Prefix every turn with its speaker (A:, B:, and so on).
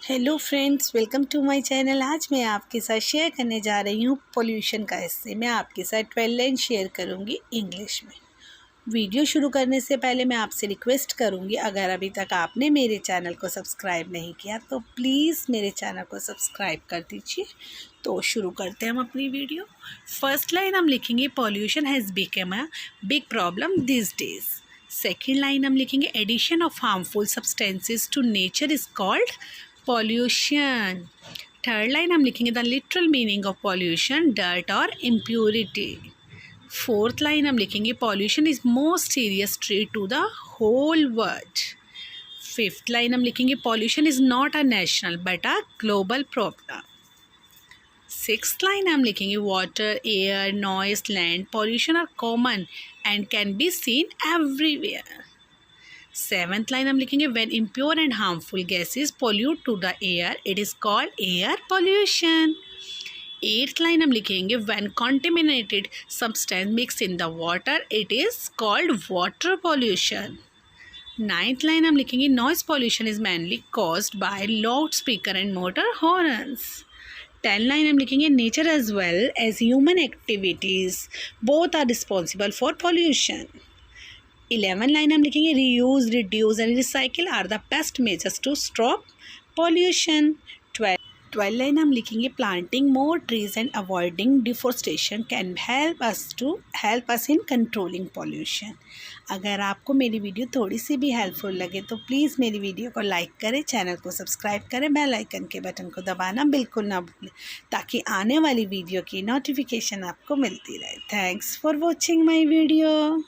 A: Hello friends, welcome to my channel. आज मैं आपके साथ शेयर करने जा रही हूँ पोल्यूशन का हिस्से। मैं आपके साथ 12 लाइन शेयर करूँगी इंग्लिश में। वीडियो शुरू करने से पहले मैं आपसे रिक्वेस्ट करूँगी, अगर अभी तक आपने मेरे चैनल को सब्सक्राइब नहीं किया तो प्लीज़ मेरे चैनल को सब्सक्राइब कर दीजिए। तो शुरू करते हैं हम अपनी वीडियो। फर्स्ट लाइन हम लिखेंगे pollution has become a big problem this days. Second line हम लिखेंगे addition of harmful substances to nature is called pollution. Third line हम लिखेंगे the literal meaning of pollution dirt और इम्प्योरिटी. फोर्थ लाइन हम लिखेंगे pollution is most serious threat to the whole world. Fifth line हम लिखेंगे pollution is not a national but a global problem. Sixth line हम लिखेंगे water, air, noise, land pollution are common and can be seen everywhere. Seventh line हम लिखेंगे when impure and harmful gases pollute to the air it is called air pollution. Eighth line हम लिखेंगे when contaminated substance mix in the water it is called water pollution. Ninth line हम लिखेंगे noise pollution is mainly caused by loudspeaker and motor horns. 10 line हम लिखेंगे nature as well as human activities both are responsible for pollution. 11 line हम लिखेंगे reuse, reduce and recycle are the best measures to stop pollution. 12 line हम लिखेंगे planting more trees and avoiding deforestation can help us in controlling pollution. अगर आपको मेरी video थोड़ी सी भी helpful लगे तो प्लीज़ मेरी वीडियो को लाइक करें, चैनल को सब्सक्राइब करें, बेल आइकन के बटन को दबाना बिल्कुल ना भूलें ताकि आने वाली वीडियो की नोटिफिकेशन आपको मिलती रहे. Thanks for watching my video.